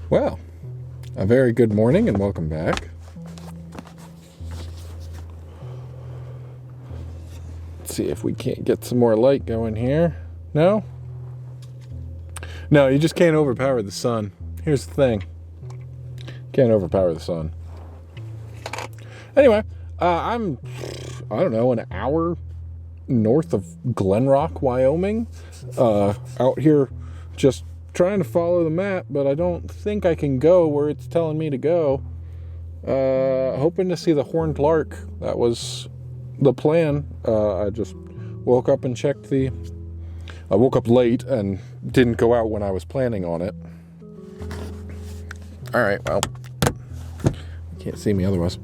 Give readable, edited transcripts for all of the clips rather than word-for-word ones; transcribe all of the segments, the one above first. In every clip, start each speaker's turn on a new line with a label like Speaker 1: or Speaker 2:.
Speaker 1: Well, a very good morning and welcome back. Let's see if we can't get some more light going here. No? No, you just can't overpower the sun. Here's the thing. Can't overpower the sun. Anyway, I don't know, an hour north of Glen Rock, Wyoming. Out here just trying to follow the map, but I don't think I can go where it's telling me to go. Hoping to see the horned lark. That was the plan. I just woke up and checked I woke up late and didn't go out when I was planning on it. Alright, well, you can't see me otherwise.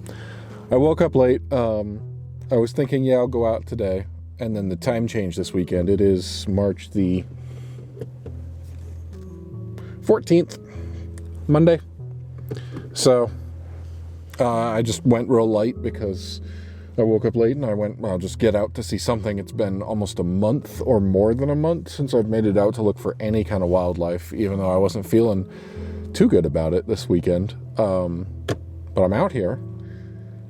Speaker 1: I woke up late. I was thinking, yeah, I'll go out today. And then the time changed this weekend. It is March the 14th, Monday. So, I just went real light because I woke up late and I went, I'll just get out to see something. It's been almost a month or more than a month since I've made it out to look for any kind of wildlife, even though I wasn't feeling too good about it this weekend. But I'm out here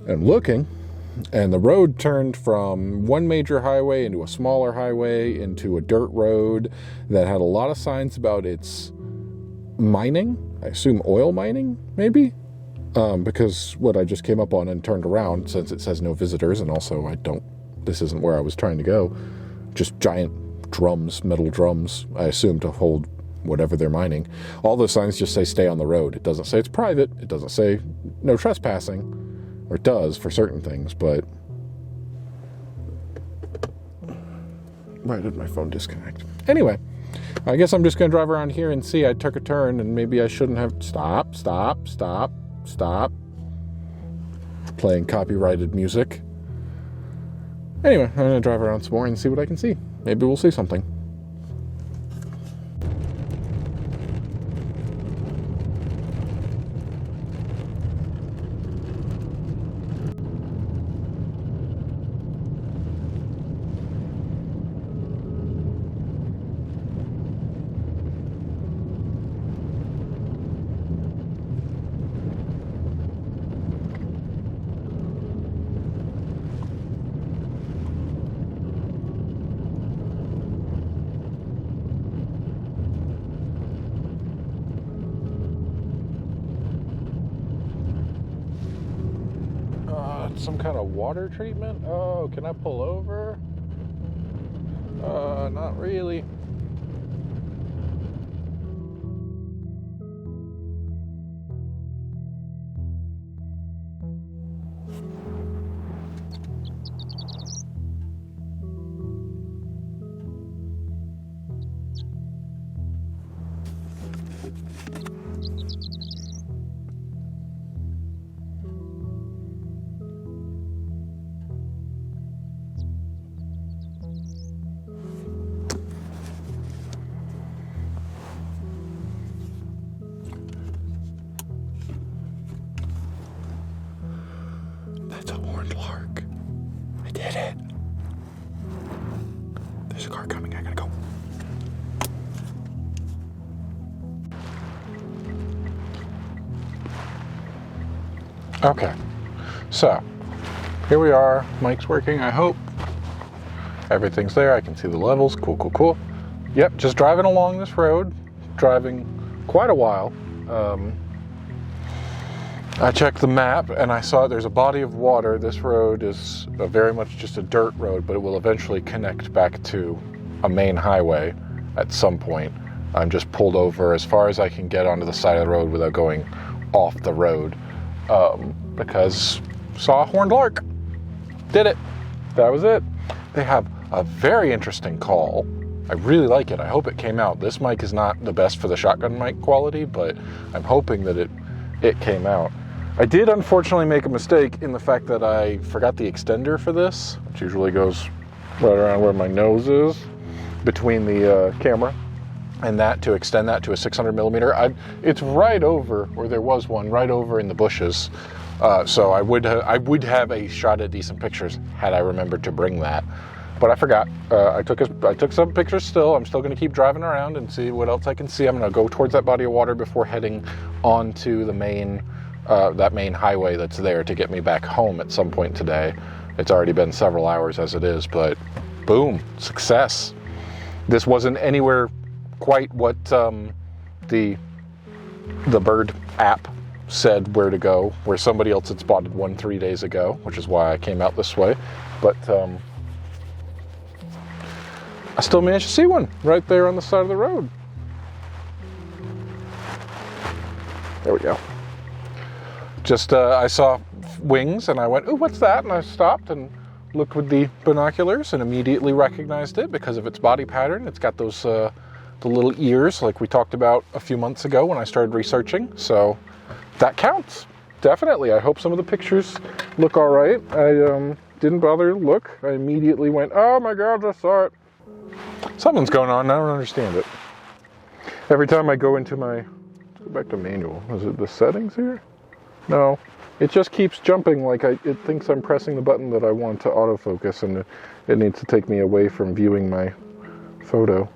Speaker 1: and looking, and the road turned from one major highway into a smaller highway into a dirt road that had a lot of signs about its mining. I assume oil mining, maybe? Because what I just came up on and turned around, since it says no visitors, and also this isn't where I was trying to go, just giant drums, metal drums, I assume to hold whatever they're mining. All those signs just say stay on the road. It doesn't say it's private. It doesn't say no trespassing. Or it does for certain things, but why did my phone disconnect? Anyway, I guess I'm just going to drive around here and see. I took a turn and maybe I shouldn't have. Stop. Playing copyrighted music. Anyway, I'm going to drive around some more and see what I can see. Maybe we'll see something. Some kind of water treatment? Oh, can I pull over? Not really. That's a horned lark. I did it. There's a car coming. I gotta go. Okay. So, here we are. Mic's working, I hope. Everything's there. I can see the levels. Cool. Yep, just driving along this road. Driving quite a while. I checked the map and I saw there's a body of water. This road is very much just a dirt road, but it will eventually connect back to a main highway at some point. I'm just pulled over as far as I can get onto the side of the road without going off the road, because saw a horned lark. Did it. That was it. They have a very interesting call. I really like it. I hope it came out. This mic is not the best for the shotgun mic quality, but I'm hoping that it came out. I did unfortunately make a mistake in the fact that I forgot the extender for this, which usually goes right around where my nose is, between the camera and that, to extend that to a 600 millimeter. It's right over, or there was one right over in the bushes. So I would have a shot at decent pictures had I remembered to bring that. but I forgot. I took some pictures still. I'm still going to keep driving around and see what else I can see. I'm going to go towards that body of water before heading onto the main, that main highway that's there to get me back home at some point today. It's already been several hours as it is, but boom, success. This wasn't anywhere quite what the bird app said where to go, where somebody else had spotted one 3 days ago, which is why I came out this way. But I still managed to see one right there on the side of the road. There we go. Just, I saw wings and I went, ooh, what's that? And I stopped and looked with the binoculars and immediately recognized it because of its body pattern. It's got those, the little ears like we talked about a few months ago when I started researching. So that counts. Definitely. I hope some of the pictures look all right. I didn't bother to look. I immediately went, oh my God, I saw it. Something's going on. I don't understand it. Every time I go into my, let's go back to manual. Is it the settings here? No. It just keeps jumping like it thinks I'm pressing the button that I want to autofocus, and it needs to take me away from viewing my photo.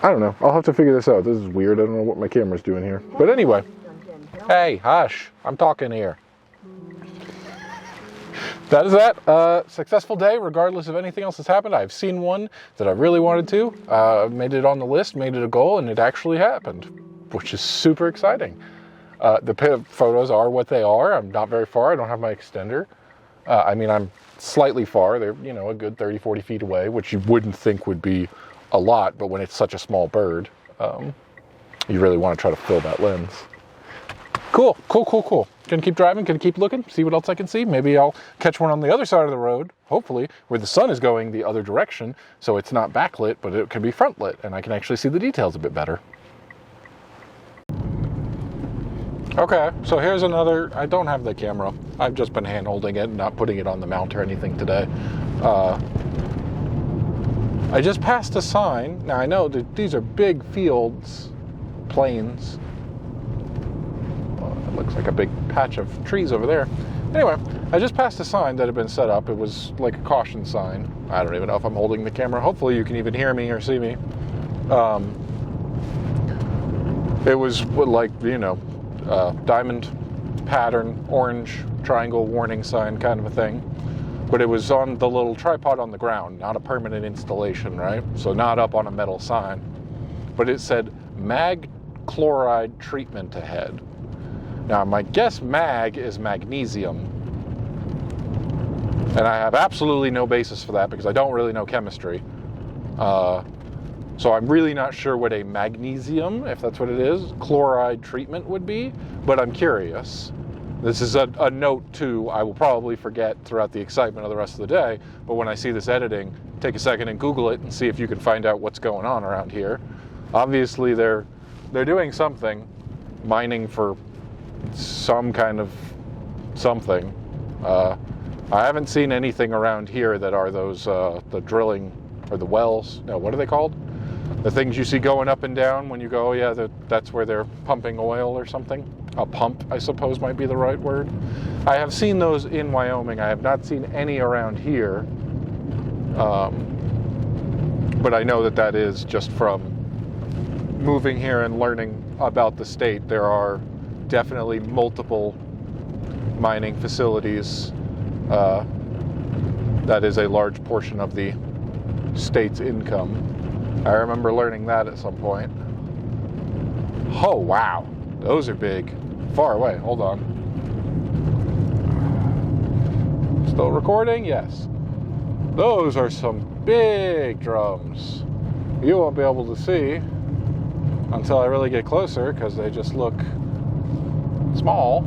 Speaker 1: I don't know. I'll have to figure this out. This is weird. I don't know what my camera's doing here. But anyway. Hey, hush. I'm talking here. That is that. Successful day, regardless of anything else that's happened. I've seen one that I really wanted to. Made it on the list, made it a goal, and it actually happened, which is super exciting. The photos are what they are. I'm not very far. I don't have my extender. I mean, I'm slightly far. They're, you know, a good 30, 40 feet away, which you wouldn't think would be a lot, but when it's such a small bird, you really want to try to fill that lens. Cool. Gonna keep driving, gonna keep looking, see what else I can see. Maybe I'll catch one on the other side of the road, hopefully, where the sun is going the other direction, so it's not backlit, but it can be front lit, and I can actually see the details a bit better. Okay, so here's another, I don't have the camera. I've just been hand holding it, not putting it on the mount or anything today. I just passed a sign. Now I know that these are big fields, plains. It looks like a big patch of trees over there. Anyway, I just passed a sign that had been set up. It was like a caution sign. I don't even know if I'm holding the camera. Hopefully you can even hear me or see me. It was like, you know, diamond pattern, orange triangle warning sign kind of a thing. But it was on the little tripod on the ground, not a permanent installation, right? So not up on a metal sign. But it said mag chloride treatment ahead. Now my guess mag is magnesium. And I have absolutely no basis for that because I don't really know chemistry. So I'm really not sure what a magnesium, if that's what it is, chloride treatment would be, but I'm curious. This is a note too, I will probably forget throughout the excitement of the rest of the day, but when I see this editing, take a second and Google it and see if you can find out what's going on around here. Obviously they're doing something, mining for some kind of something. I haven't seen anything around here that are those, the drilling, or the wells, no, what are they called? The things you see going up and down when you go, oh yeah, that's where they're pumping oil or something. A pump, I suppose, might be the right word. I have seen those in Wyoming. I have not seen any around here. But I know that is just from moving here and learning about the state. There are definitely multiple mining facilities. That is a large portion of the state's income. I remember learning that at some point. Oh, wow. Those are big. Far away. Hold on. Still recording? Yes. Those are some big drums. You won't be able to see until I really get closer because they just look small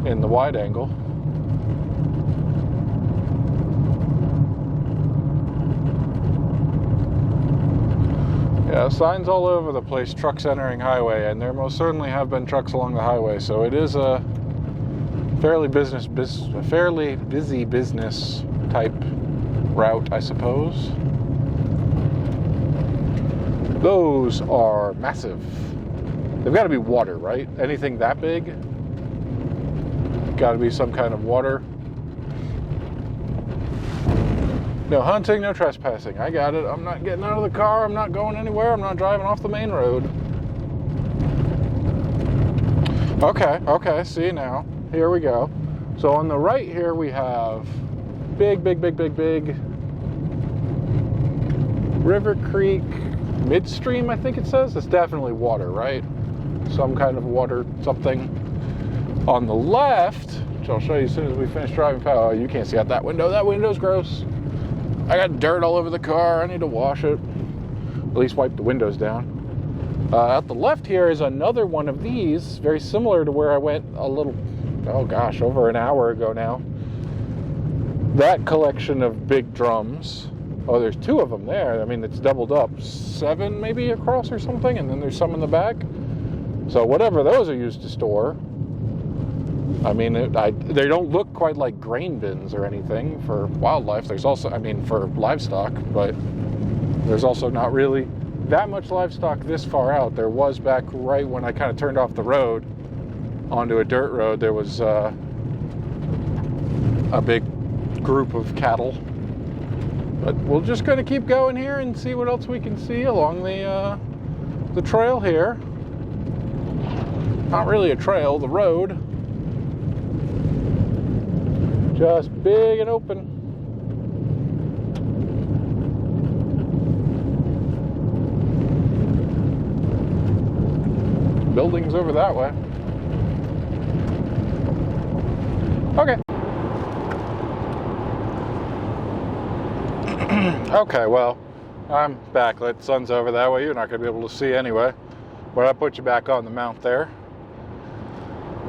Speaker 1: in the wide angle. Yeah, signs all over the place, trucks entering highway, and there most certainly have been trucks along the highway, so it is a fairly busy business type route, I suppose. Those are massive. They've got to be water, right? Anything that big? Got to be some kind of water. No hunting, no trespassing. I got it. I'm not getting out of the car. I'm not going anywhere. I'm not driving off the main road. Okay, see now. Here we go. So on the right here we have big River Creek midstream, I think it says. It's definitely water, right? Some kind of water, something. On the left, which I'll show you as soon as we finish driving past. Oh, you can't see out that window. That window's gross. I got dirt all over the car. I need to wash it. At least wipe the windows down. At the left here is another one of these, very similar to where I went a little, oh gosh, over an hour ago now. That collection of big drums. Oh, there's 2 of them there. I mean, it's doubled up. 7 maybe across or something, and then there's some in the back. So whatever those are used to store. I mean, they don't look quite like grain bins or anything for wildlife. There's also, I mean, for livestock, but there's also not really that much livestock this far out. There was back right when I kind of turned off the road onto a dirt road. There was a big group of cattle. But we're just going to keep going here and see what else we can see along the trail here. Not really a trail, the road. Just big and open. Buildings over that way. Okay. Okay, well, I'm back. The sun's over that way. You're not going to be able to see anyway. But I put you back on the mount there.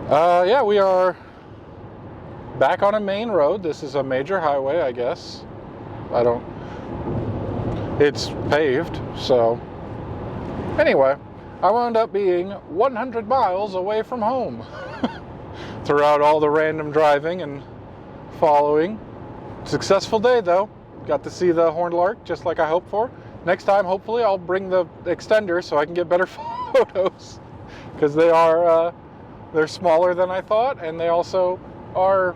Speaker 1: Yeah, we are back on a main road. This is a major highway, I guess. It's paved, so. Anyway, I wound up being 100 miles away from home throughout all the random driving and following. Successful day, though. Got to see the horned lark just like I hoped for. Next time, hopefully, I'll bring the extender so I can get better photos, because they're smaller than I thought, and they also are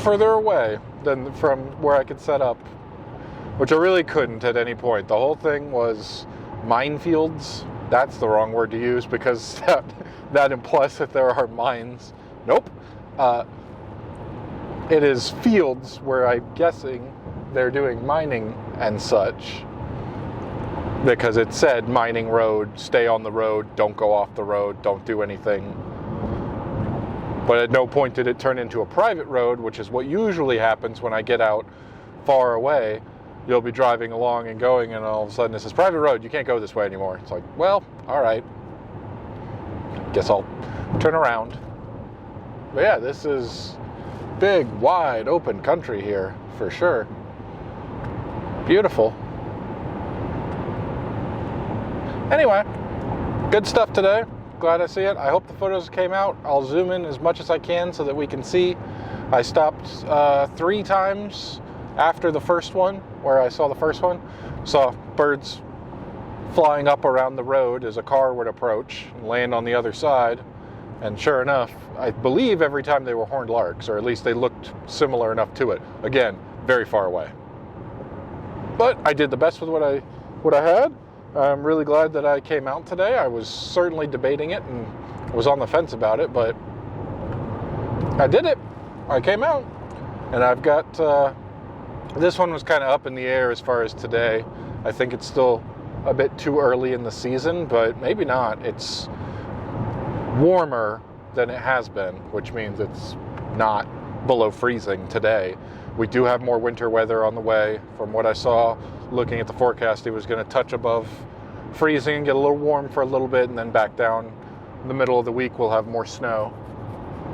Speaker 1: further away than from where I could set up, which I really couldn't at any point. The whole thing was minefields. That's the wrong word to use, because that implies that there are mines. Nope. It is fields where I'm guessing they're doing mining and such, because it said mining road, stay on the road, don't go off the road, don't do anything. But at no point did it turn into a private road, which is what usually happens when I get out far away. You'll be driving along and going, and all of a sudden it says private road, you can't go this way anymore. It's like, well, all right. Guess I'll turn around. But yeah, this is big, wide, open country here, for sure. Beautiful. Anyway, good stuff today. Glad I see it. I hope the photos came out. I'll zoom in as much as I can so that we can see. I stopped 3 times after the first one, where I saw the first one. Saw birds flying up around the road as a car would approach and land on the other side. And sure enough, I believe every time they were horned larks, or at least they looked similar enough to it. Again, very far away. But I did the best with what I had. I'm really glad that I came out today. I was certainly debating it and was on the fence about it, but I did it. I came out. And I've got, this one was kind of up in the air as far as today. I think it's still a bit too early in the season, but maybe not. It's warmer than it has been, which means it's not below freezing today. We do have more winter weather on the way. From what I saw, looking at the forecast, it was going to touch above freezing, get a little warm for a little bit, and then back down. In the middle of the week, we'll have more snow.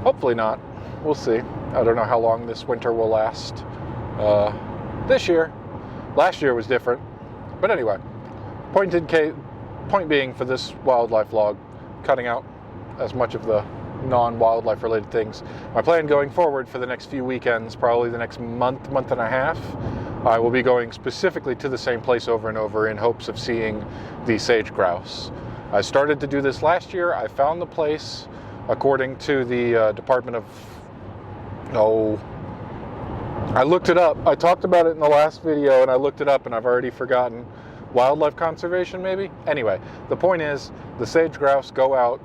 Speaker 1: Hopefully not. We'll see. I don't know how long this winter will last this year. Last year was different. But anyway, point being for this wildlife log, cutting out as much of the non-wildlife related things. My plan going forward for the next few weekends, probably the next month and a half, I will be going specifically to the same place over and over in hopes of seeing the sage grouse. I started to do this last year. I found the place according to the Department of I looked it up. I talked about it in the last video, and I looked it up, and I've already forgotten. Wildlife conservation, maybe? Anyway, the point is, the sage grouse go out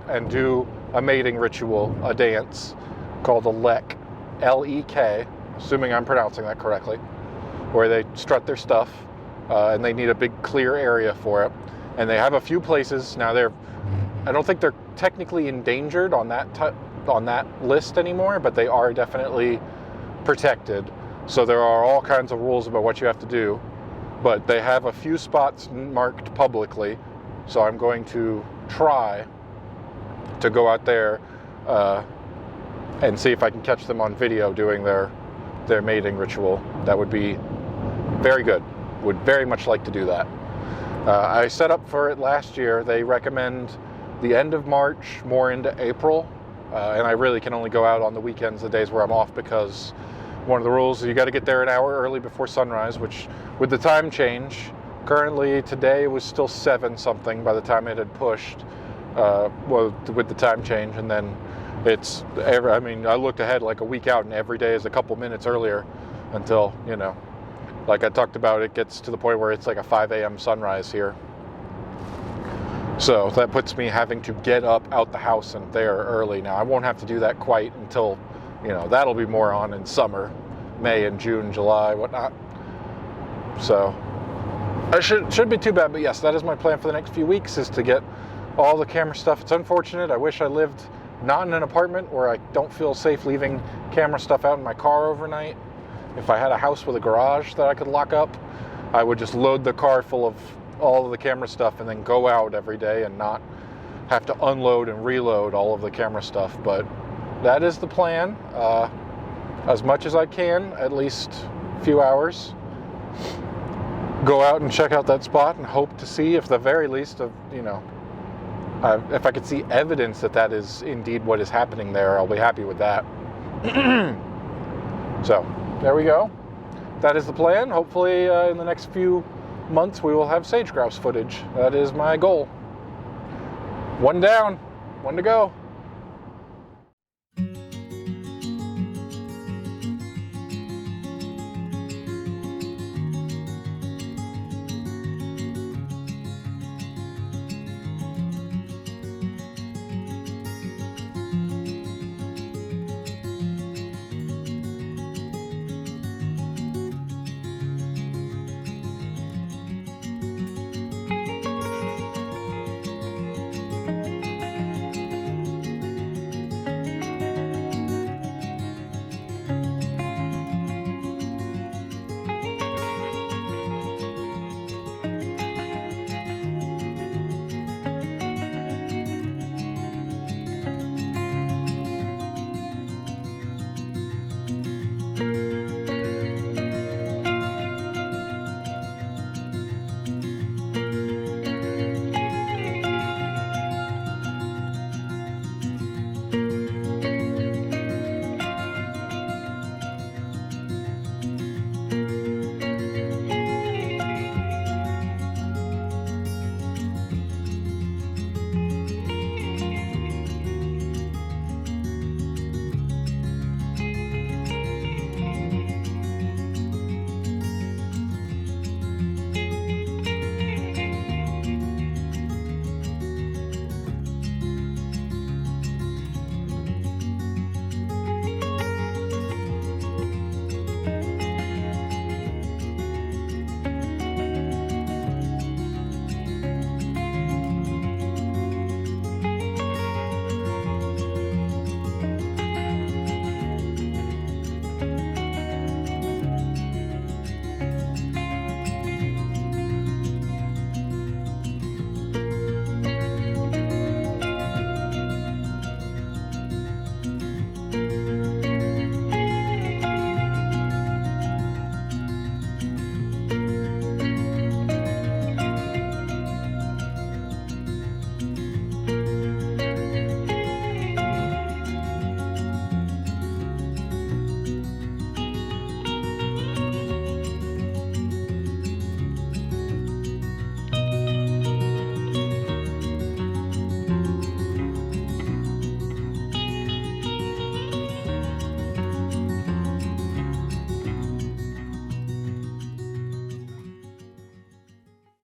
Speaker 1: and do a mating ritual, a dance, called a lek, L-E-K, assuming I'm pronouncing that correctly, where they strut their stuff, and they need a big clear area for it. And they have a few places. Now, I don't think they're technically endangered on that list anymore, but they are definitely protected. So there are all kinds of rules about what you have to do. But they have a few spots marked publicly, so I'm going to try to go out there and see if I can catch them on video doing their mating ritual. That would be very good. Would very much like to do that. I set up for it last year. They recommend the end of March, more into April, and I really can only go out on the weekends, the days where I'm off, because one of the rules is you got to get there an hour early before sunrise, which with the time change, currently today it was still 7 something by the time it had pushed, with the time change, and then I looked ahead like a week out, and every day is a couple minutes earlier until, like I talked about, it gets to the point where it's like a 5 a.m. sunrise here. So that puts me having to get up out the house and there early. Now, I won't have to do that quite until, that'll be more on in summer, May and June, July, whatnot. So it shouldn't be too bad, but yes, that is my plan for the next few weeks, is to get all the camera stuff. It's unfortunate. I wish I lived not in an apartment where I don't feel safe leaving camera stuff out in my car overnight. If I had a house with a garage that I could lock up, I would just load the car full of all of the camera stuff and then go out every day and not have to unload and reload all of the camera stuff. But that is the plan. As much as I can, at least a few hours, go out and check out that spot and hope to see, if the very least, if I could see evidence that is indeed what is happening there, I'll be happy with that. So there we go. That is the plan. Hopefully in the next few months we will have sage grouse footage. That is my goal. One down, one to go.